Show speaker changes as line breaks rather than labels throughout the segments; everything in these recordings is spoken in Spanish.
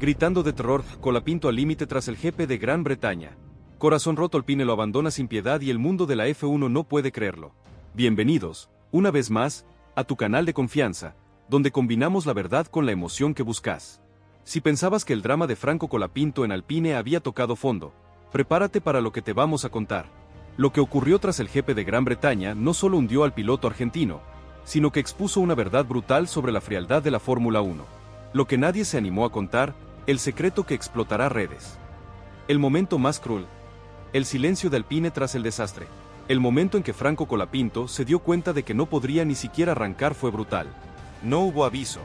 Gritando de terror, Colapinto al límite tras el jefe de Gran Bretaña. Corazón roto, Alpine lo abandona sin piedad y el mundo de la F1 no puede creerlo. Bienvenidos, una vez más, a tu canal de confianza, donde combinamos la verdad con la emoción que buscas. Si pensabas que el drama de Franco Colapinto en Alpine había tocado fondo, prepárate para lo que te vamos a contar. Lo que ocurrió tras el jefe de Gran Bretaña no solo hundió al piloto argentino, sino que expuso una verdad brutal sobre la frialdad de la Fórmula 1. Lo que nadie se animó a contar, el secreto que explotará redes. El momento más cruel. El silencio de Alpine tras el desastre. El momento en que Franco Colapinto se dio cuenta de que no podría ni siquiera arrancar fue brutal. No hubo aviso.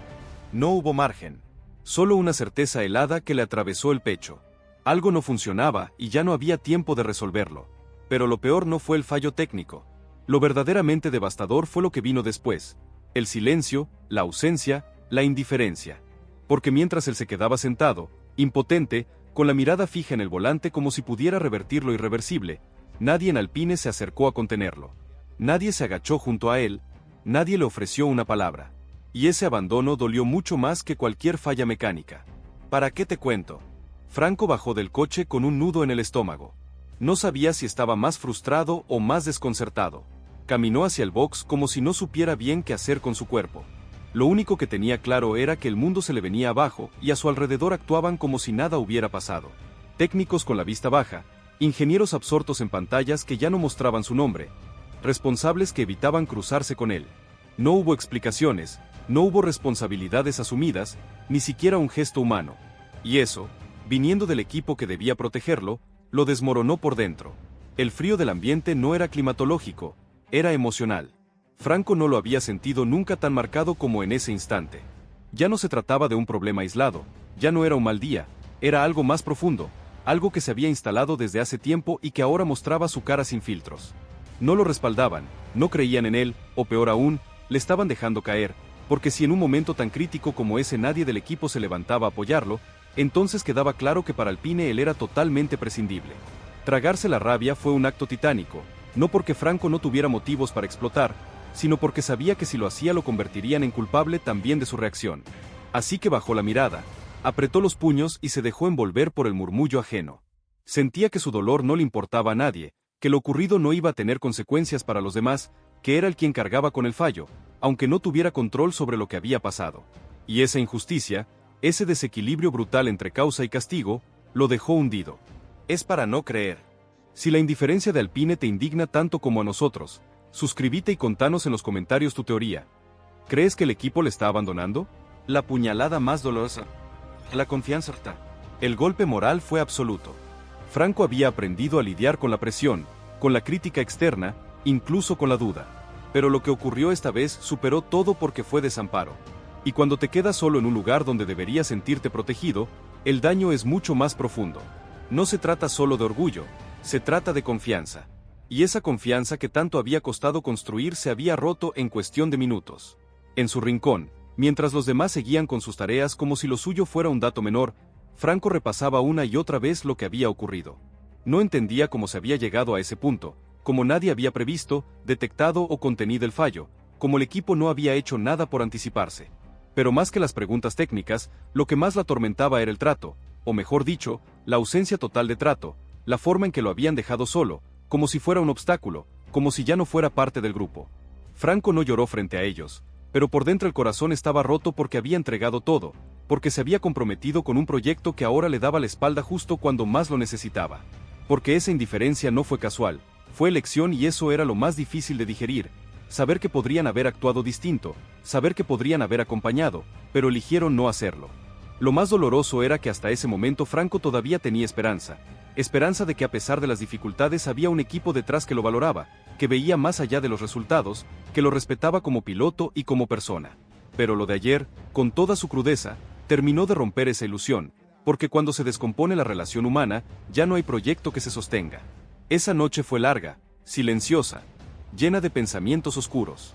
No hubo margen. Solo una certeza helada que le atravesó el pecho. Algo no funcionaba y ya no había tiempo de resolverlo. Pero lo peor no fue el fallo técnico. Lo verdaderamente devastador fue lo que vino después. El silencio, la ausencia, la indiferencia. Porque mientras él se quedaba sentado, impotente, con la mirada fija en el volante como si pudiera revertir lo irreversible, nadie en Alpine se acercó a contenerlo. Nadie se agachó junto a él, nadie le ofreció una palabra. Y ese abandono dolió mucho más que cualquier falla mecánica. ¿Para qué te cuento? Franco bajó del coche con un nudo en el estómago. No sabía si estaba más frustrado o más desconcertado. Caminó hacia el box como si no supiera bien qué hacer con su cuerpo. Lo único que tenía claro era que el mundo se le venía abajo y a su alrededor actuaban como si nada hubiera pasado. Técnicos con la vista baja, ingenieros absortos en pantallas que ya no mostraban su nombre, responsables que evitaban cruzarse con él. No hubo explicaciones, no hubo responsabilidades asumidas, ni siquiera un gesto humano. Y eso, viniendo del equipo que debía protegerlo, lo desmoronó por dentro. El frío del ambiente no era climatológico, era emocional. Franco no lo había sentido nunca tan marcado como en ese instante. Ya no se trataba de un problema aislado, ya no era un mal día, era algo más profundo, algo que se había instalado desde hace tiempo y que ahora mostraba su cara sin filtros. No lo respaldaban, no creían en él, o peor aún, le estaban dejando caer, porque si en un momento tan crítico como ese nadie del equipo se levantaba a apoyarlo, entonces quedaba claro que para Alpine él era totalmente prescindible. Tragarse la rabia fue un acto titánico, no porque Franco no tuviera motivos para explotar, sino porque sabía que si lo hacía lo convertirían en culpable también de su reacción. Así que bajó la mirada, apretó los puños y se dejó envolver por el murmullo ajeno. Sentía que su dolor no le importaba a nadie, que lo ocurrido no iba a tener consecuencias para los demás, que era el quien cargaba con el fallo, aunque no tuviera control sobre lo que había pasado. Y esa injusticia, ese desequilibrio brutal entre causa y castigo, lo dejó hundido. Es para no creer. Si la indiferencia de Alpine te indigna tanto como a nosotros, suscríbete y contanos en los comentarios tu teoría. ¿Crees que el equipo le está abandonando? La puñalada más dolorosa. La confianza. El golpe moral fue absoluto. Franco había aprendido a lidiar con la presión, con la crítica externa, incluso con la duda. Pero lo que ocurrió esta vez superó todo porque fue desamparo. Y cuando te quedas solo en un lugar donde deberías sentirte protegido, el daño es mucho más profundo. No se trata solo de orgullo, se trata de confianza. Y esa confianza que tanto había costado construir se había roto en cuestión de minutos. En su rincón, mientras los demás seguían con sus tareas como si lo suyo fuera un dato menor, Franco repasaba una y otra vez lo que había ocurrido. No entendía cómo se había llegado a ese punto, como nadie había previsto, detectado o contenido el fallo, como el equipo no había hecho nada por anticiparse. Pero más que las preguntas técnicas, lo que más la atormentaba era el trato, o mejor dicho, la ausencia total de trato, la forma en que lo habían dejado solo, como si fuera un obstáculo, como si ya no fuera parte del grupo. Franco no lloró frente a ellos, pero por dentro el corazón estaba roto porque había entregado todo, porque se había comprometido con un proyecto que ahora le daba la espalda justo cuando más lo necesitaba. Porque esa indiferencia no fue casual, fue elección y eso era lo más difícil de digerir, saber que podrían haber actuado distinto, saber que podrían haber acompañado, pero eligieron no hacerlo. Lo más doloroso era que hasta ese momento Franco todavía tenía esperanza de que a pesar de las dificultades había un equipo detrás que lo valoraba, que veía más allá de los resultados, que lo respetaba como piloto y como persona. Pero lo de ayer, con toda su crudeza, terminó de romper esa ilusión, porque cuando se descompone la relación humana, ya no hay proyecto que se sostenga. Esa noche fue larga, silenciosa, llena de pensamientos oscuros.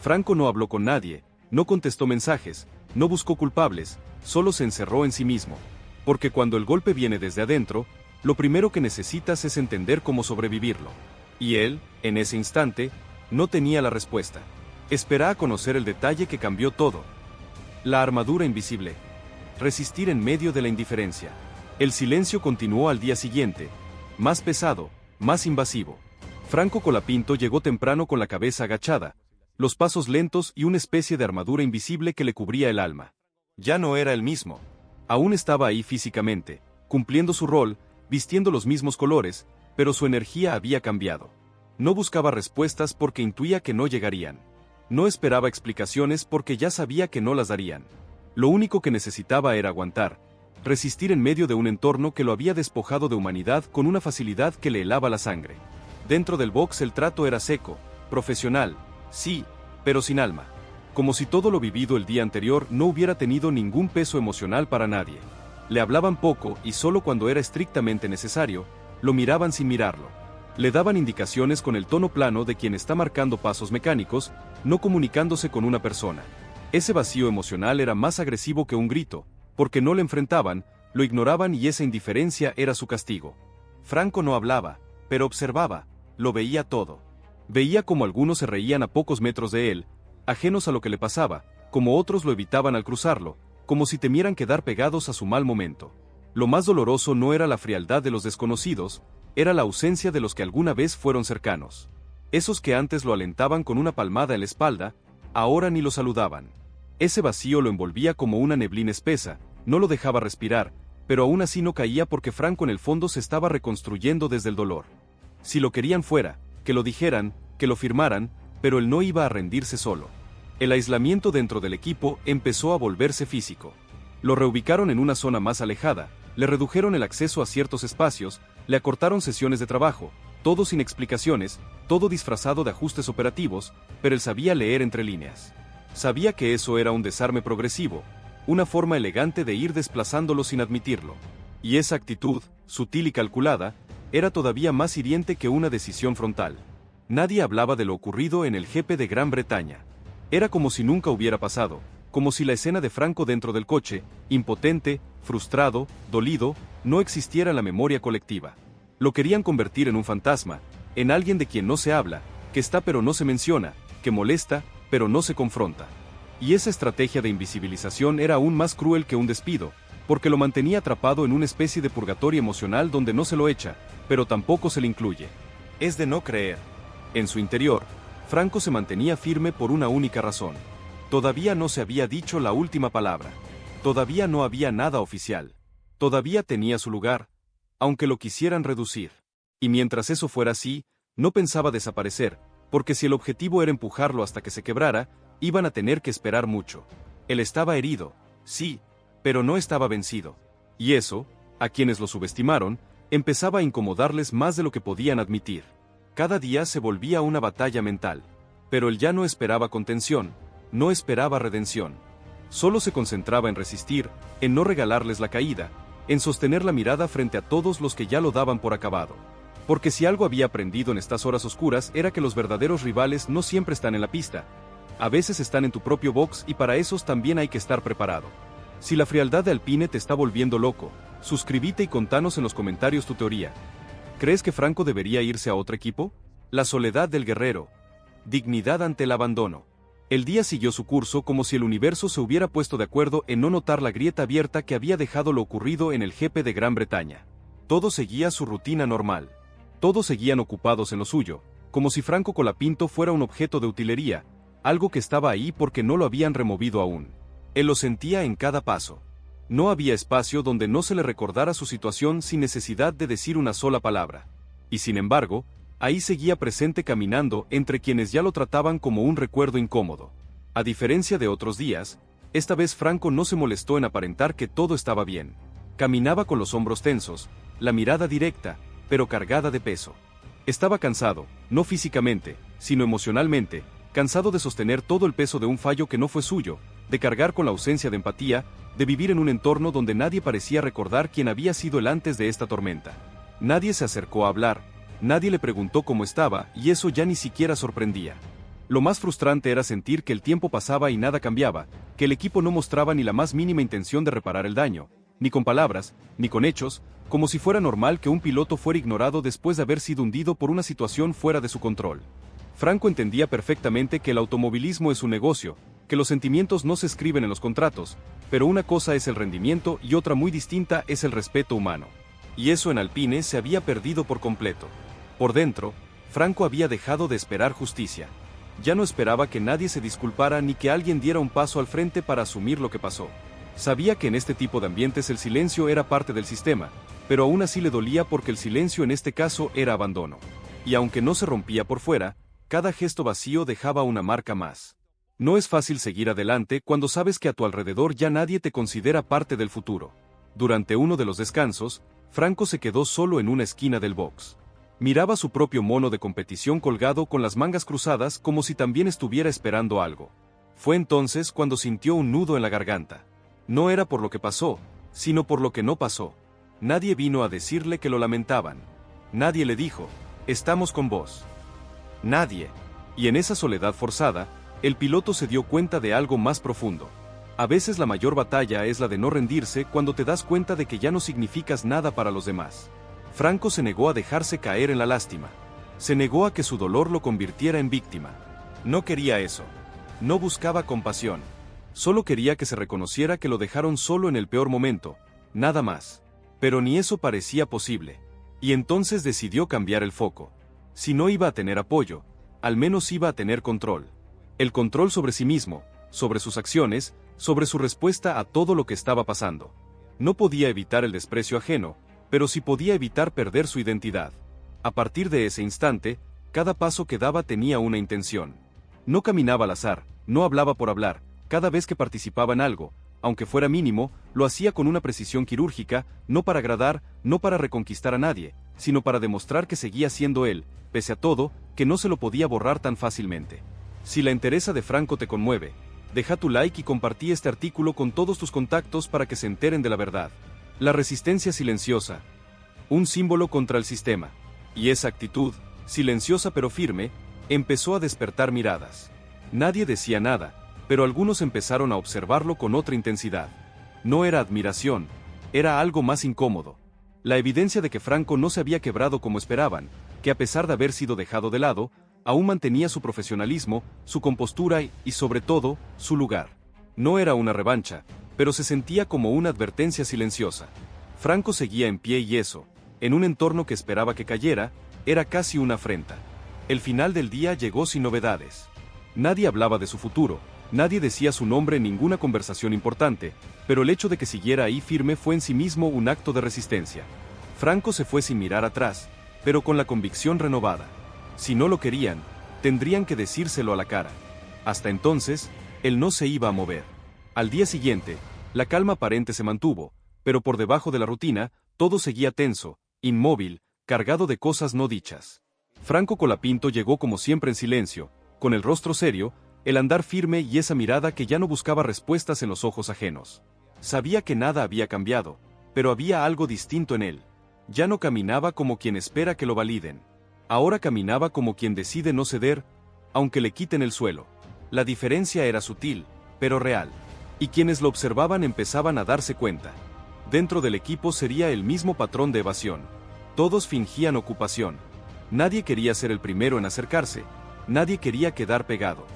Franco no habló con nadie, no contestó mensajes, no buscó culpables, solo se encerró en sí mismo. Porque cuando el golpe viene desde adentro, lo primero que necesitas es entender cómo sobrevivirlo. Y él, en ese instante, no tenía la respuesta. Espera a conocer el detalle que cambió todo. La armadura invisible. resistir en medio de la indiferencia. El silencio continuó al día siguiente, más pesado, más invasivo. Franco Colapinto llegó temprano con la cabeza agachada, los pasos lentos y una especie de armadura invisible que le cubría el alma. Ya no era el mismo. Aún estaba ahí físicamente, cumpliendo su rol, vistiendo los mismos colores, pero su energía había cambiado. No buscaba respuestas porque intuía que no llegarían. No esperaba explicaciones porque ya sabía que no las darían. Lo único que necesitaba era aguantar, resistir en medio de un entorno que lo había despojado de humanidad con una facilidad que le helaba la sangre. Dentro del box el trato era seco, profesional, sí, pero sin alma. Como si todo lo vivido el día anterior no hubiera tenido ningún peso emocional para nadie. Le hablaban poco y solo cuando era estrictamente necesario, lo miraban sin mirarlo. Le daban indicaciones con el tono plano de quien está marcando pasos mecánicos, no comunicándose con una persona. Ese vacío emocional era más agresivo que un grito, porque no le enfrentaban, lo ignoraban y esa indiferencia era su castigo. Franco no hablaba, pero observaba, lo veía todo. Veía como algunos se reían a pocos metros de él, ajenos a lo que le pasaba, como otros lo evitaban al cruzarlo, como si temieran quedar pegados a su mal momento. Lo más doloroso no era la frialdad de los desconocidos, era la ausencia de los que alguna vez fueron cercanos. Esos que antes lo alentaban con una palmada en la espalda, ahora ni lo saludaban. Ese vacío lo envolvía como una neblina espesa, no lo dejaba respirar, pero aún así no caía porque Franco en el fondo se estaba reconstruyendo desde el dolor. Si lo querían fuera, que lo dijeran, que lo firmaran, pero él no iba a rendirse solo. El aislamiento dentro del equipo empezó a volverse físico. Lo reubicaron en una zona más alejada, le redujeron el acceso a ciertos espacios, le acortaron sesiones de trabajo, todo sin explicaciones, todo disfrazado de ajustes operativos, pero él sabía leer entre líneas. Sabía que eso era un desarme progresivo, una forma elegante de ir desplazándolo sin admitirlo. Y esa actitud, sutil y calculada, era todavía más hiriente que una decisión frontal. Nadie hablaba de lo ocurrido en el jefe de Gran Bretaña. Era como si nunca hubiera pasado, como si la escena de Franco dentro del coche, impotente, frustrado, dolido, no existiera en la memoria colectiva. Lo querían convertir en un fantasma, en alguien de quien no se habla, que está pero no se menciona, que molesta, pero no se confronta. Y esa estrategia de invisibilización era aún más cruel que un despido, porque lo mantenía atrapado en una especie de purgatorio emocional donde no se lo echa, pero tampoco se le incluye. Es de no creer. En su interior, Franco se mantenía firme por una única razón. Todavía no se había dicho la última palabra. Todavía no había nada oficial. Todavía tenía su lugar, aunque lo quisieran reducir. Y mientras eso fuera así, no pensaba desaparecer, porque si el objetivo era empujarlo hasta que se quebrara, iban a tener que esperar mucho. Él estaba herido, sí, pero no estaba vencido. Y eso, a quienes lo subestimaron, empezaba a incomodarles más de lo que podían admitir. Cada día se volvía una batalla mental. Pero él ya no esperaba contención, no esperaba redención. Solo se concentraba en resistir, en no regalarles la caída, en sostener la mirada frente a todos los que ya lo daban por acabado. Porque si algo había aprendido en estas horas oscuras era que los verdaderos rivales no siempre están en la pista. A veces están en tu propio box y para esos también hay que estar preparado. Si la frialdad de Alpine te está volviendo loco, suscríbete y contanos en los comentarios tu teoría. ¿Crees que Franco debería irse a otro equipo? La soledad del guerrero. Dignidad ante el abandono. El día siguió su curso como si el universo se hubiera puesto de acuerdo en no notar la grieta abierta que había dejado lo ocurrido en el jefe de Gran Bretaña. Todo seguía su rutina normal. Todos seguían ocupados en lo suyo, como si Franco Colapinto fuera un objeto de utilería, algo que estaba ahí porque no lo habían removido aún. Él lo sentía en cada paso. No había espacio donde no se le recordara su situación sin necesidad de decir una sola palabra. Y sin embargo, ahí seguía presente caminando entre quienes ya lo trataban como un recuerdo incómodo. A diferencia de otros días, esta vez Franco no se molestó en aparentar que todo estaba bien. Caminaba con los hombros tensos, la mirada directa, pero cargada de peso. Estaba cansado, no físicamente, sino emocionalmente, cansado de sostener todo el peso de un fallo que no fue suyo, de cargar con la ausencia de empatía, de vivir en un entorno donde nadie parecía recordar quién había sido él antes de esta tormenta. Nadie se acercó a hablar, nadie le preguntó cómo estaba, y eso ya ni siquiera sorprendía. Lo más frustrante era sentir que el tiempo pasaba y nada cambiaba, que el equipo no mostraba ni la más mínima intención de reparar el daño, ni con palabras, ni con hechos, como si fuera normal que un piloto fuera ignorado después de haber sido hundido por una situación fuera de su control. Franco entendía perfectamente que el automovilismo es un negocio, que los sentimientos no se escriben en los contratos, pero una cosa es el rendimiento y otra muy distinta es el respeto humano. Y eso en Alpine se había perdido por completo. Por dentro, Franco había dejado de esperar justicia. Ya no esperaba que nadie se disculpara ni que alguien diera un paso al frente para asumir lo que pasó. Sabía que en este tipo de ambientes el silencio era parte del sistema, pero aún así le dolía porque el silencio en este caso era abandono. Y aunque no se rompía por fuera, cada gesto vacío dejaba una marca más. No es fácil seguir adelante cuando sabes que a tu alrededor ya nadie te considera parte del futuro. Durante uno de los descansos, Franco se quedó solo en una esquina del box. Miraba su propio mono de competición colgado con las mangas cruzadas como si también estuviera esperando algo. Fue entonces cuando sintió un nudo en la garganta. No era por lo que pasó, sino por lo que no pasó. Nadie vino a decirle que lo lamentaban. Nadie le dijo, estamos con vos. Nadie. Y en esa soledad forzada, el piloto se dio cuenta de algo más profundo. A veces la mayor batalla es la de no rendirse cuando te das cuenta de que ya no significas nada para los demás. Franco se negó a dejarse caer en la lástima. Se negó a que su dolor lo convirtiera en víctima. No quería eso. No buscaba compasión. Solo quería que se reconociera que lo dejaron solo en el peor momento, nada más. Pero ni eso parecía posible. Y entonces decidió cambiar el foco. Si no iba a tener apoyo, al menos iba a tener control. El control sobre sí mismo, sobre sus acciones, sobre su respuesta a todo lo que estaba pasando. No podía evitar el desprecio ajeno, pero sí podía evitar perder su identidad. A partir de ese instante, cada paso que daba tenía una intención. No caminaba al azar, no hablaba por hablar, cada vez que participaba en algo, aunque fuera mínimo, lo hacía con una precisión quirúrgica, no para agradar, no para reconquistar a nadie, sino para demostrar que seguía siendo él, pese a todo, que no se lo podía borrar tan fácilmente. Si la entereza de Franco te conmueve, deja tu like y compartí este artículo con todos tus contactos para que se enteren de la verdad. La resistencia silenciosa. Un símbolo contra el sistema. Y esa actitud, silenciosa pero firme, empezó a despertar miradas. Nadie decía nada, pero algunos empezaron a observarlo con otra intensidad. No era admiración, era algo más incómodo. La evidencia de que Franco no se había quebrado como esperaban, que a pesar de haber sido dejado de lado, aún mantenía su profesionalismo, su compostura y, sobre todo, su lugar. No era una revancha, pero se sentía como una advertencia silenciosa. Franco seguía en pie y eso, en un entorno que esperaba que cayera, era casi una afrenta. El final del día llegó sin novedades. Nadie hablaba de su futuro, nadie decía su nombre en ninguna conversación importante, pero el hecho de que siguiera ahí firme fue en sí mismo un acto de resistencia. Franco se fue sin mirar atrás, pero con la convicción renovada. Si no lo querían, tendrían que decírselo a la cara. Hasta entonces, él no se iba a mover. Al día siguiente, la calma aparente se mantuvo, pero por debajo de la rutina, todo seguía tenso, inmóvil, cargado de cosas no dichas. Franco Colapinto llegó como siempre en silencio, con el rostro serio, el andar firme y esa mirada que ya no buscaba respuestas en los ojos ajenos. Sabía que nada había cambiado, pero había algo distinto en él. Ya no caminaba como quien espera que lo validen. Ahora caminaba como quien decide no ceder, aunque le quiten el suelo. La diferencia era sutil, pero real. Y quienes lo observaban empezaban a darse cuenta. Dentro del equipo sería el mismo patrón de evasión. Todos fingían ocupación. Nadie quería ser el primero en acercarse. Nadie quería quedar pegado.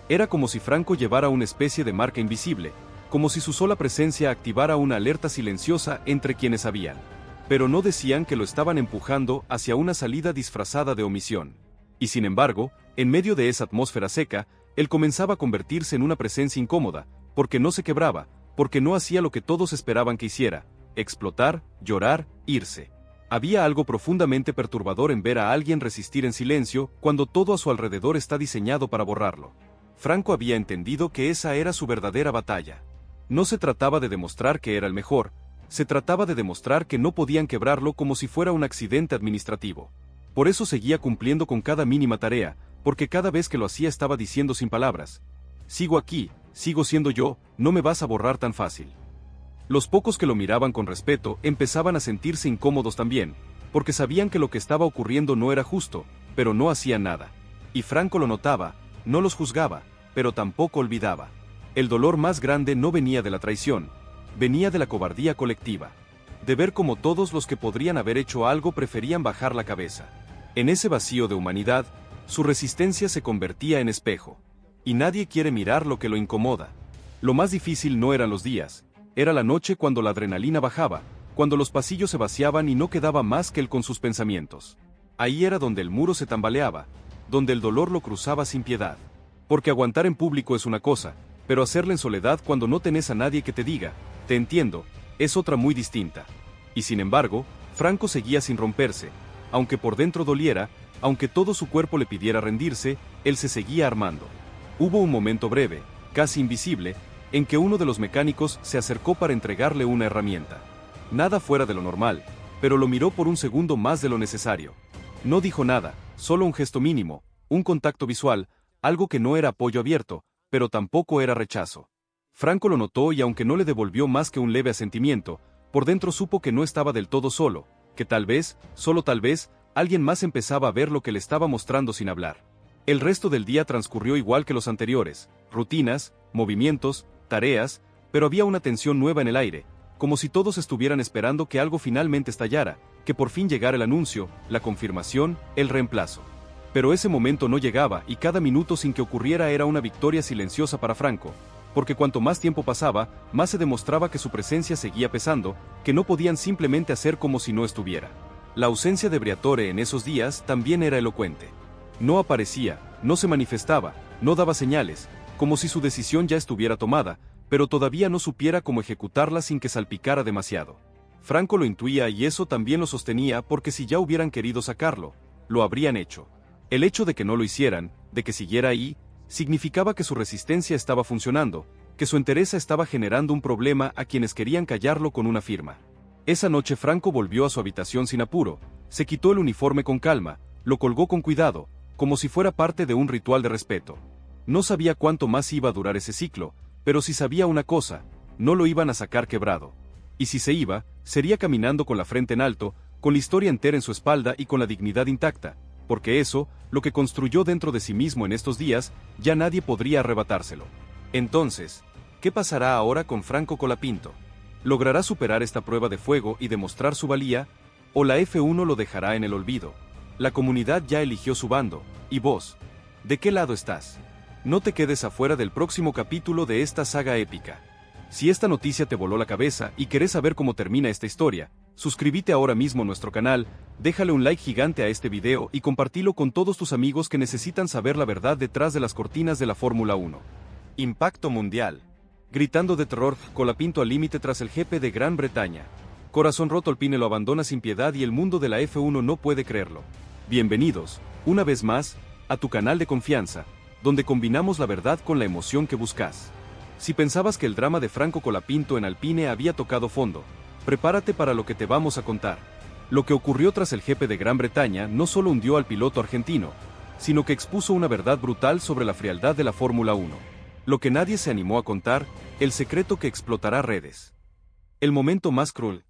Era como si Franco llevara una especie de marca invisible, como si su sola presencia activara una alerta silenciosa entre quienes sabían. Pero no decían que lo estaban empujando hacia una salida disfrazada de omisión. Y sin embargo, en medio de esa atmósfera seca, él comenzaba a convertirse en una presencia incómoda, porque no se quebraba, porque no hacía lo que todos esperaban que hiciera: explotar, llorar, irse. Había algo profundamente perturbador en ver a alguien resistir en silencio cuando todo a su alrededor está diseñado para borrarlo. Franco había entendido que esa era su verdadera batalla. No se trataba de demostrar que era el mejor, se trataba de demostrar que no podían quebrarlo como si fuera un accidente administrativo. Por eso seguía cumpliendo con cada mínima tarea, porque cada vez que lo hacía estaba diciendo sin palabras: sigo aquí, sigo siendo yo, no me vas a borrar tan fácil. Los pocos que lo miraban con respeto empezaban a sentirse incómodos también, porque sabían que lo que estaba ocurriendo no era justo, pero no hacían nada. Y Franco lo notaba, no los juzgaba, pero tampoco olvidaba. El dolor más grande no venía de la traición, venía de la cobardía colectiva. De ver cómo todos los que podrían haber hecho algo preferían bajar la cabeza. En ese vacío de humanidad, su resistencia se convertía en espejo. Y nadie quiere mirar lo que lo incomoda. Lo más difícil no eran los días, era la noche cuando la adrenalina bajaba, cuando los pasillos se vaciaban y no quedaba más que él con sus pensamientos. Ahí era donde el muro se tambaleaba, donde el dolor lo cruzaba sin piedad. Porque aguantar en público es una cosa, pero hacerlo en soledad cuando no tenés a nadie que te diga, te entiendo, es otra muy distinta. Y sin embargo, Franco seguía sin romperse, aunque por dentro doliera, aunque todo su cuerpo le pidiera rendirse, él se seguía armando. Hubo un momento breve, casi invisible, en que uno de los mecánicos se acercó para entregarle una herramienta. Nada fuera de lo normal, pero lo miró por un segundo más de lo necesario. No dijo nada, solo un gesto mínimo, un contacto visual, algo que no era apoyo abierto, pero tampoco era rechazo. Franco lo notó y aunque no le devolvió más que un leve asentimiento, por dentro supo que no estaba del todo solo, que tal vez, solo tal vez, alguien más empezaba a ver lo que le estaba mostrando sin hablar. El resto del día transcurrió igual que los anteriores, rutinas, movimientos, tareas, pero había una tensión nueva en el aire, como si todos estuvieran esperando que algo finalmente estallara, que por fin llegara el anuncio, la confirmación, el reemplazo. Pero ese momento no llegaba y cada minuto sin que ocurriera era una victoria silenciosa para Franco, porque cuanto más tiempo pasaba, más se demostraba que su presencia seguía pesando, que no podían simplemente hacer como si no estuviera. La ausencia de Briatore en esos días también era elocuente. No aparecía, no se manifestaba, no daba señales, como si su decisión ya estuviera tomada, pero todavía no supiera cómo ejecutarla sin que salpicara demasiado. Franco lo intuía y eso también lo sostenía porque si ya hubieran querido sacarlo, lo habrían hecho. El hecho de que no lo hicieran, de que siguiera ahí, significaba que su resistencia estaba funcionando, que su entereza estaba generando un problema a quienes querían callarlo con una firma. Esa noche Franco volvió a su habitación sin apuro, se quitó el uniforme con calma, lo colgó con cuidado, como si fuera parte de un ritual de respeto. No sabía cuánto más iba a durar ese ciclo, pero si sabía una cosa, no lo iban a sacar quebrado. Y si se iba, sería caminando con la frente en alto, con la historia entera en su espalda y con la dignidad intacta, porque eso, lo que construyó dentro de sí mismo en estos días, ya nadie podría arrebatárselo. Entonces, ¿qué pasará ahora con Franco Colapinto? ¿Logrará superar esta prueba de fuego y demostrar su valía? ¿O la F1 lo dejará en el olvido? La comunidad ya eligió su bando, y vos, ¿de qué lado estás? No te quedes afuera del próximo capítulo de esta saga épica. Si esta noticia te voló la cabeza y querés saber cómo termina esta historia, suscríbete ahora mismo a nuestro canal, déjale un like gigante a este video y compartilo con todos tus amigos que necesitan saber la verdad detrás de las cortinas de la Fórmula 1. Impacto mundial. Gritando de terror, Colapinto al límite tras el GP de Gran Bretaña. Corazón roto, Alpine lo abandona sin piedad y el mundo de la F1 no puede creerlo. Bienvenidos, una vez más, a tu canal de confianza, donde combinamos la verdad con la emoción que buscas. Si pensabas que el drama de Franco Colapinto en Alpine había tocado fondo, prepárate para lo que te vamos a contar. Lo que ocurrió tras el GP de Gran Bretaña no solo hundió al piloto argentino, sino que expuso una verdad brutal sobre la frialdad de la Fórmula 1. Lo que nadie se animó a contar, el secreto que explotará redes. El momento más cruel.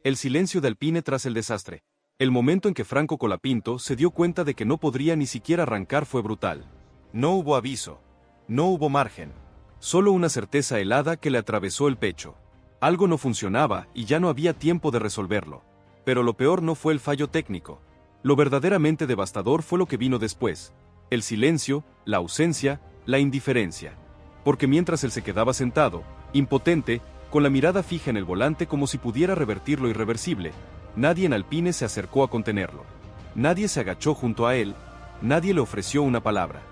El silencio de Alpine tras el desastre. El momento en que Franco Colapinto se dio cuenta de que no podría ni siquiera arrancar fue brutal. No hubo aviso. No hubo margen. Solo una certeza helada que le atravesó el pecho. Algo no funcionaba y ya no había tiempo de resolverlo. Pero lo peor no fue el fallo técnico. Lo verdaderamente devastador fue lo que vino después. El silencio, la ausencia, la indiferencia. Porque mientras él se quedaba sentado, impotente, con la mirada fija en el volante como si pudiera revertir lo irreversible, nadie en Alpine se acercó a contenerlo. Nadie se agachó junto a él, nadie le ofreció una palabra.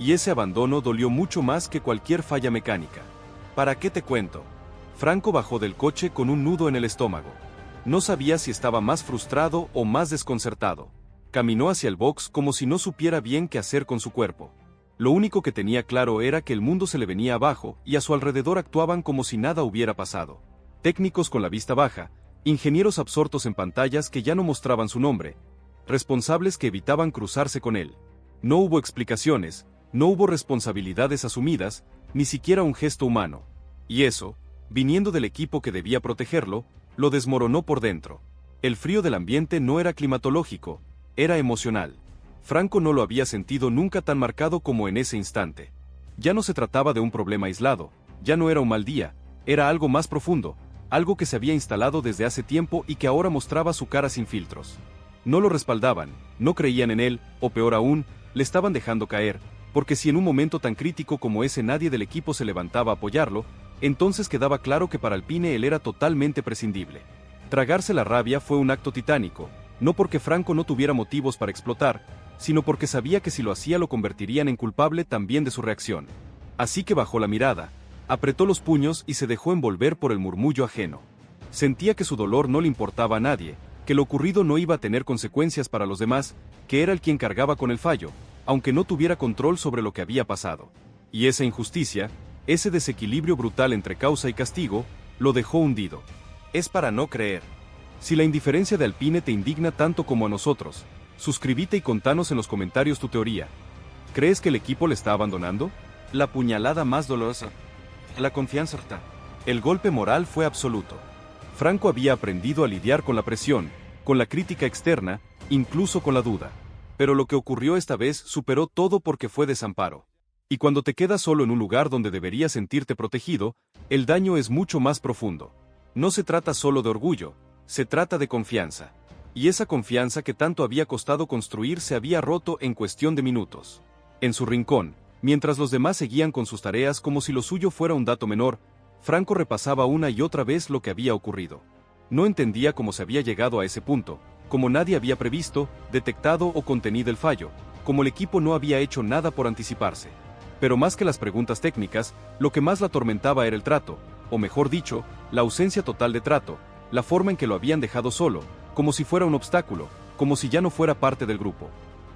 Y ese abandono dolió mucho más que cualquier falla mecánica. ¿Para qué te cuento? Franco bajó del coche con un nudo en el estómago. No sabía si estaba más frustrado o más desconcertado. Caminó hacia el box como si no supiera bien qué hacer con su cuerpo. Lo único que tenía claro era que el mundo se le venía abajo y a su alrededor actuaban como si nada hubiera pasado. Técnicos con la vista baja, ingenieros absortos en pantallas que ya no mostraban su nombre, responsables que evitaban cruzarse con él. No hubo explicaciones, no hubo responsabilidades asumidas, ni siquiera un gesto humano. Y eso, viniendo del equipo que debía protegerlo, lo desmoronó por dentro. El frío del ambiente no era climatológico, era emocional. Franco no lo había sentido nunca tan marcado como en ese instante. Ya no se trataba de un problema aislado, ya no era un mal día, era algo más profundo, algo que se había instalado desde hace tiempo y que ahora mostraba su cara sin filtros. No lo respaldaban, no creían en él, o peor aún, le estaban dejando caer, porque si en un momento tan crítico como ese nadie del equipo se levantaba a apoyarlo, entonces quedaba claro que para Alpine él era totalmente prescindible. Tragarse la rabia fue un acto titánico, no porque Franco no tuviera motivos para explotar, sino porque sabía que si lo hacía lo convertirían en culpable también de su reacción. Así que bajó la mirada, apretó los puños y se dejó envolver por el murmullo ajeno. Sentía que su dolor no le importaba a nadie, que lo ocurrido no iba a tener consecuencias para los demás, que era el quien cargaba con el fallo, aunque no tuviera control sobre lo que había pasado. Y esa injusticia, ese desequilibrio brutal entre causa y castigo, lo dejó hundido. Es para no creer. Si la indiferencia de Alpine te indigna tanto como a nosotros, suscríbete y contanos en los comentarios tu teoría. ¿Crees que el equipo le está abandonando? La puñalada más dolorosa. La confianza. El golpe moral fue absoluto. Franco había aprendido a lidiar con la presión, con la crítica externa, incluso con la duda. Pero lo que ocurrió esta vez superó todo porque fue desamparo. Y cuando te quedas solo en un lugar donde deberías sentirte protegido, el daño es mucho más profundo. No se trata solo de orgullo, se trata de confianza. Y esa confianza que tanto había costado construir se había roto en cuestión de minutos. En su rincón, mientras los demás seguían con sus tareas como si lo suyo fuera un dato menor, Franco repasaba una y otra vez lo que había ocurrido. No entendía cómo se había llegado a ese punto, como nadie había previsto, detectado o contenido el fallo, como el equipo no había hecho nada por anticiparse. Pero más que las preguntas técnicas, lo que más la atormentaba era el trato, o mejor dicho, la ausencia total de trato, la forma en que lo habían dejado solo, como si fuera un obstáculo, como si ya no fuera parte del grupo.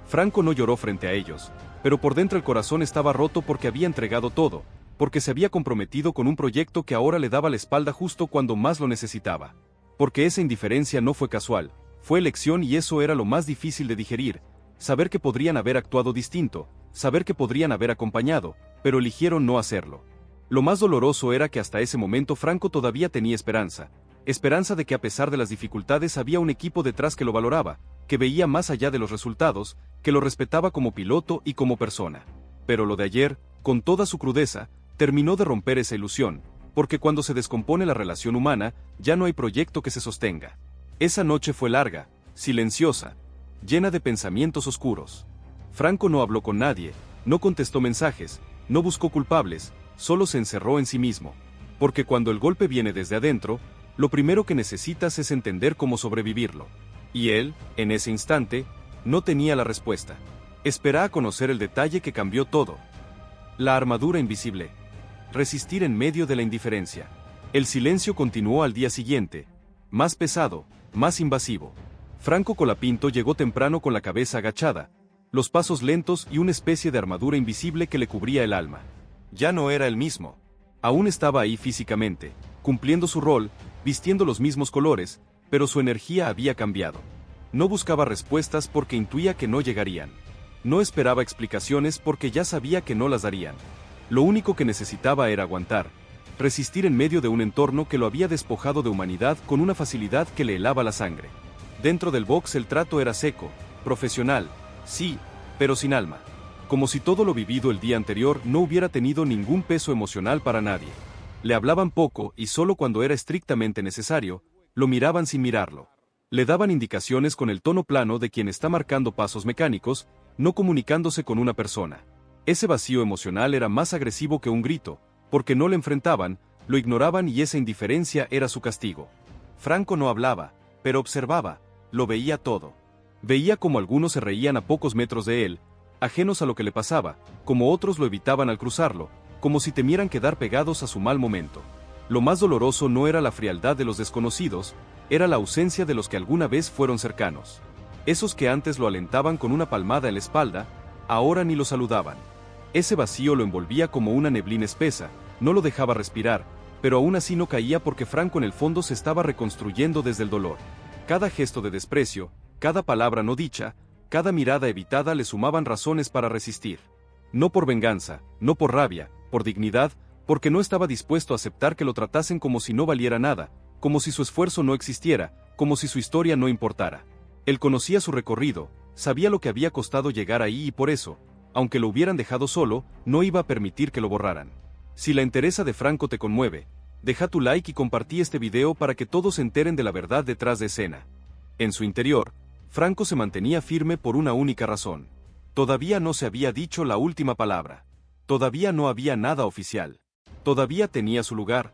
Franco no lloró frente a ellos, pero por dentro el corazón estaba roto porque había entregado todo, porque se había comprometido con un proyecto que ahora le daba la espalda justo cuando más lo necesitaba. Porque esa indiferencia no fue casual, fue elección y eso era lo más difícil de digerir, saber que podrían haber actuado distinto, saber que podrían haber acompañado, pero eligieron no hacerlo. Lo más doloroso era que hasta ese momento Franco todavía tenía esperanza de que a pesar de las dificultades había un equipo detrás que lo valoraba, que veía más allá de los resultados, que lo respetaba como piloto y como persona. Pero lo de ayer, con toda su crudeza, terminó de romper esa ilusión, porque cuando se descompone la relación humana, ya no hay proyecto que se sostenga. Esa noche fue larga, silenciosa, llena de pensamientos oscuros. Franco no habló con nadie, no contestó mensajes, no buscó culpables, solo se encerró en sí mismo. Porque cuando el golpe viene desde adentro, lo primero que necesitas es entender cómo sobrevivirlo. Y él, en ese instante, no tenía la respuesta. Esperaba a conocer el detalle que cambió todo. La armadura invisible. Resistir en medio de la indiferencia. El silencio continuó al día siguiente, más pesado, más invasivo. Franco Colapinto llegó temprano con la cabeza agachada, los pasos lentos y una especie de armadura invisible que le cubría el alma. Ya no era el mismo. Aún estaba ahí físicamente, cumpliendo su rol, vistiendo los mismos colores, pero su energía había cambiado. No buscaba respuestas porque intuía que no llegarían. No esperaba explicaciones porque ya sabía que no las darían. Lo único que necesitaba era aguantar, resistir en medio de un entorno que lo había despojado de humanidad con una facilidad que le helaba la sangre. Dentro del box el trato era seco, profesional, sí, pero sin alma. Como si todo lo vivido el día anterior no hubiera tenido ningún peso emocional para nadie. Le hablaban poco y solo cuando era estrictamente necesario, lo miraban sin mirarlo. Le daban indicaciones con el tono plano de quien está marcando pasos mecánicos, no comunicándose con una persona. Ese vacío emocional era más agresivo que un grito, porque no le enfrentaban, lo ignoraban y esa indiferencia era su castigo. Franco no hablaba, pero observaba, lo veía todo. Veía como algunos se reían a pocos metros de él, ajenos a lo que le pasaba, como otros lo evitaban al cruzarlo, como si temieran quedar pegados a su mal momento. Lo más doloroso no era la frialdad de los desconocidos, era la ausencia de los que alguna vez fueron cercanos. Esos que antes lo alentaban con una palmada en la espalda, ahora ni lo saludaban. Ese vacío lo envolvía como una neblina espesa, no lo dejaba respirar, pero aún así no caía porque Franco en el fondo se estaba reconstruyendo desde el dolor. Cada gesto de desprecio, cada palabra no dicha, cada mirada evitada le sumaban razones para resistir. No por venganza, no por rabia, por dignidad, porque no estaba dispuesto a aceptar que lo tratasen como si no valiera nada, como si su esfuerzo no existiera, como si su historia no importara. Él conocía su recorrido, sabía lo que había costado llegar ahí y por eso, aunque lo hubieran dejado solo, no iba a permitir que lo borraran. Si la entereza de Franco te conmueve, deja tu like y compartí este video para que todos se enteren de la verdad detrás de escena. En su interior, Franco se mantenía firme por una única razón. Todavía no se había dicho la última palabra. Todavía no había nada oficial. Todavía tenía su lugar,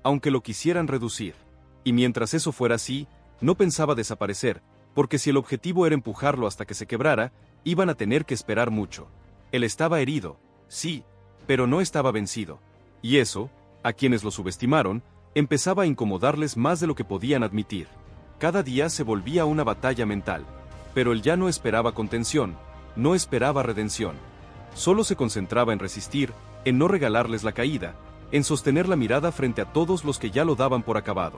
aunque lo quisieran reducir. Y mientras eso fuera así, no pensaba desaparecer, porque si el objetivo era empujarlo hasta que se quebrara, iban a tener que esperar mucho. Él estaba herido, sí, pero no estaba vencido. Y eso, a quienes lo subestimaron, empezaba a incomodarles más de lo que podían admitir. Cada día se volvía una batalla mental. Pero él ya no esperaba contención, no esperaba redención. Solo se concentraba en resistir, en no regalarles la caída, en sostener la mirada frente a todos los que ya lo daban por acabado.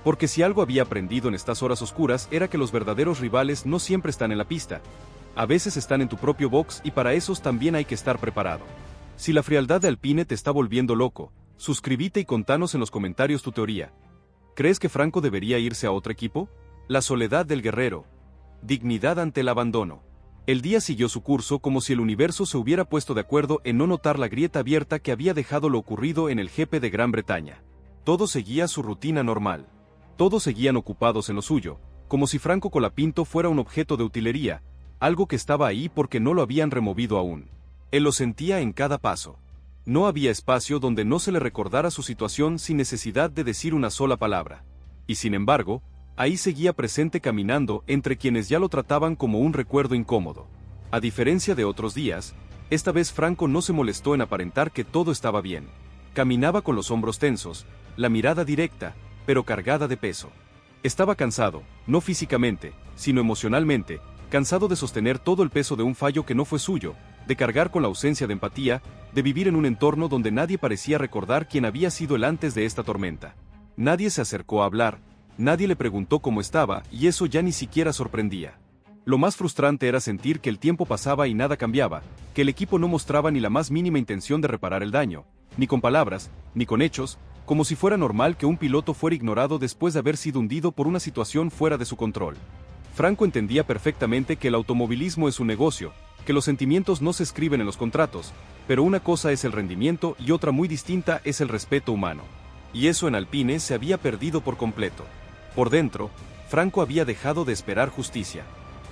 Porque si algo había aprendido en estas horas oscuras era que los verdaderos rivales no siempre están en la pista. A veces están en tu propio box y para esos también hay que estar preparado. Si la frialdad de Alpine te está volviendo loco, suscríbete y contanos en los comentarios tu teoría. ¿Crees que Franco debería irse a otro equipo? La soledad del guerrero. Dignidad ante el abandono. El día siguió su curso como si el universo se hubiera puesto de acuerdo en no notar la grieta abierta que había dejado lo ocurrido en el GP de Gran Bretaña. Todo seguía su rutina normal. Todos seguían ocupados en lo suyo, como si Franco Colapinto fuera un objeto de utilería, algo que estaba ahí porque no lo habían removido aún. Él lo sentía en cada paso. No había espacio donde no se le recordara su situación sin necesidad de decir una sola palabra. Y sin embargo, ahí seguía presente caminando entre quienes ya lo trataban como un recuerdo incómodo. A diferencia de otros días, esta vez Franco no se molestó en aparentar que todo estaba bien. Caminaba con los hombros tensos, la mirada directa, pero cargada de peso. Estaba cansado, no físicamente, sino emocionalmente, cansado de sostener todo el peso de un fallo que no fue suyo, de cargar con la ausencia de empatía, de vivir en un entorno donde nadie parecía recordar quién había sido él antes de esta tormenta. Nadie se acercó a hablar, nadie le preguntó cómo estaba, y eso ya ni siquiera sorprendía. Lo más frustrante era sentir que el tiempo pasaba y nada cambiaba, que el equipo no mostraba ni la más mínima intención de reparar el daño, ni con palabras, ni con hechos, como si fuera normal que un piloto fuera ignorado después de haber sido hundido por una situación fuera de su control. Franco entendía perfectamente que el automovilismo es un negocio, que los sentimientos no se escriben en los contratos, pero una cosa es el rendimiento y otra muy distinta es el respeto humano. Y eso en Alpine se había perdido por completo. Por dentro, Franco había dejado de esperar justicia.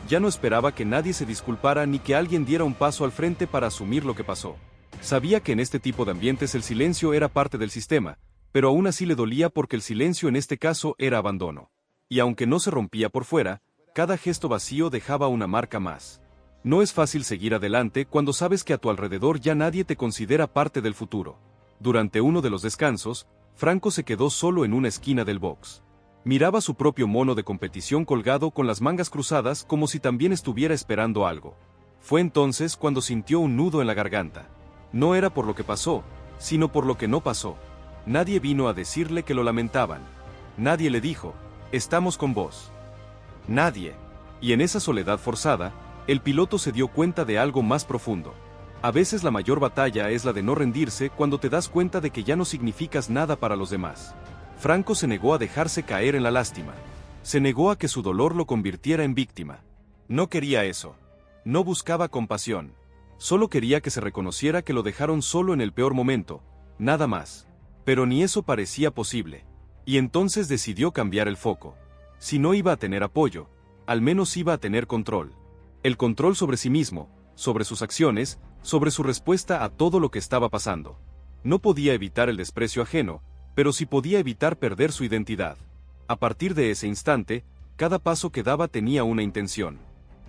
Ya no esperaba que nadie se disculpara ni que alguien diera un paso al frente para asumir lo que pasó. Sabía que en este tipo de ambientes el silencio era parte del sistema, pero aún así le dolía porque el silencio en este caso era abandono. Y aunque no se rompía por fuera, cada gesto vacío dejaba una marca más. No es fácil seguir adelante cuando sabes que a tu alrededor ya nadie te considera parte del futuro. Durante uno de los descansos, Franco se quedó solo en una esquina del box. Miraba su propio mono de competición colgado con las mangas cruzadas como si también estuviera esperando algo. Fue entonces cuando sintió un nudo en la garganta. No era por lo que pasó, sino por lo que no pasó. Nadie vino a decirle que lo lamentaban. Nadie le dijo, estamos con vos. Nadie. Y en esa soledad forzada, el piloto se dio cuenta de algo más profundo. A veces la mayor batalla es la de no rendirse cuando te das cuenta de que ya no significas nada para los demás. Franco se negó a dejarse caer en la lástima. Se negó a que su dolor lo convirtiera en víctima. No quería eso. No buscaba compasión. Solo quería que se reconociera que lo dejaron solo en el peor momento, nada más. Pero ni eso parecía posible. Y entonces decidió cambiar el foco. Si no iba a tener apoyo, al menos iba a tener control. El control sobre sí mismo, sobre sus acciones, sobre su respuesta a todo lo que estaba pasando. No podía evitar el desprecio ajeno, pero sí podía evitar perder su identidad. A partir de ese instante, cada paso que daba tenía una intención.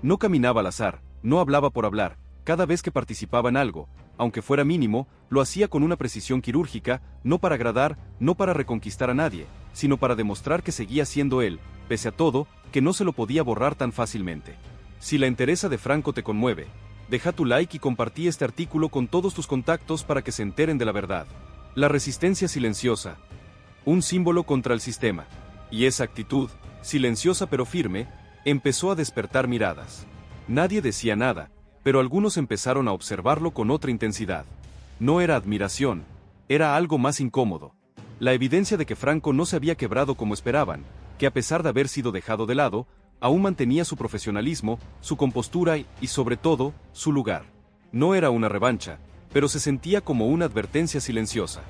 No caminaba al azar, no hablaba por hablar, cada vez que participaba en algo, aunque fuera mínimo, lo hacía con una precisión quirúrgica, no para agradar, no para reconquistar a nadie, sino para demostrar que seguía siendo él, pese a todo, que no se lo podía borrar tan fácilmente. Si la entereza de Franco te conmueve, deja tu like y compartí este artículo con todos tus contactos para que se enteren de la verdad. La resistencia silenciosa. Un símbolo contra el sistema. Y esa actitud, silenciosa pero firme, empezó a despertar miradas. Nadie decía nada, pero algunos empezaron a observarlo con otra intensidad. No era admiración, era algo más incómodo. La evidencia de que Franco no se había quebrado como esperaban, que a pesar de haber sido dejado de lado, aún mantenía su profesionalismo, su compostura y sobre todo, su lugar. No era una revancha, pero se sentía como una advertencia silenciosa.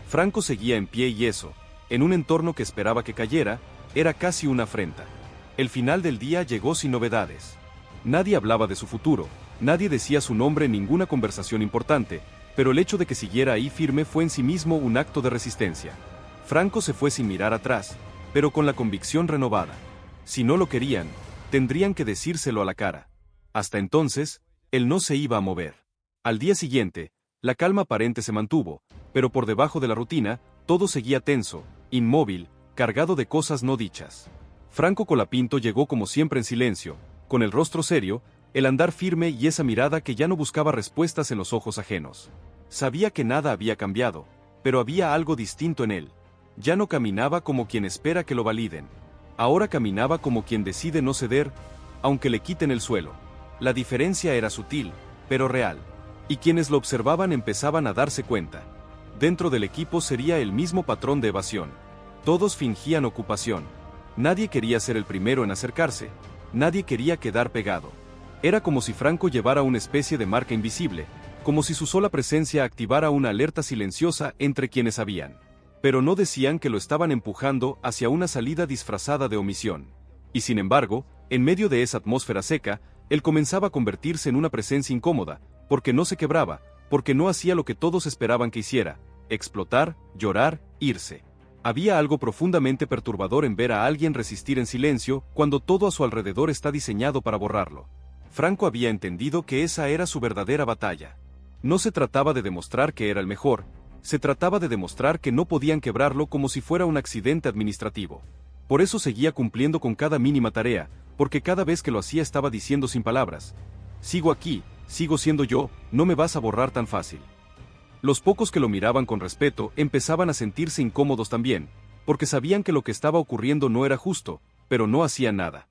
Franco seguía en pie y eso, en un entorno que esperaba que cayera, era casi una afrenta. El final del día llegó sin novedades. Nadie hablaba de su futuro, Nadie decía su nombre en ninguna conversación importante, pero el hecho de que siguiera ahí firme fue en sí mismo un acto de resistencia. Franco se fue sin mirar atrás, pero con la convicción renovada. Si no lo querían, tendrían que decírselo a la cara. Hasta entonces, él no se iba a mover. Al día siguiente, la calma aparente se mantuvo, pero por debajo de la rutina, todo seguía tenso, inmóvil, cargado de cosas no dichas. Franco Colapinto llegó como siempre en silencio, con el rostro serio, el andar firme y esa mirada que ya no buscaba respuestas en los ojos ajenos. Sabía que nada había cambiado, pero había algo distinto en él. Ya no caminaba como quien espera que lo validen. Ahora caminaba como quien decide no ceder, aunque le quiten el suelo. La diferencia era sutil, pero real. Y quienes lo observaban empezaban a darse cuenta. Dentro del equipo sería el mismo patrón de evasión. Todos fingían ocupación. Nadie quería ser el primero en acercarse. Nadie quería quedar pegado. Era como si Franco llevara una especie de marca invisible, como si su sola presencia activara una alerta silenciosa entre quienes habían. Pero no decían que lo estaban empujando hacia una salida disfrazada de omisión. Y sin embargo, en medio de esa atmósfera seca, él comenzaba a convertirse en una presencia incómoda, porque no se quebraba, porque no hacía lo que todos esperaban que hiciera: explotar, llorar, irse. Había algo profundamente perturbador en ver a alguien resistir en silencio cuando todo a su alrededor está diseñado para borrarlo. Franco había entendido que esa era su verdadera batalla. No se trataba de demostrar que era el mejor, se trataba de demostrar que no podían quebrarlo como si fuera un accidente administrativo. Por eso seguía cumpliendo con cada mínima tarea, porque cada vez que lo hacía estaba diciendo sin palabras: sigo aquí, sigo siendo yo, no me vas a borrar tan fácil. Los pocos que lo miraban con respeto empezaban a sentirse incómodos también, porque sabían que lo que estaba ocurriendo no era justo, pero no hacían nada.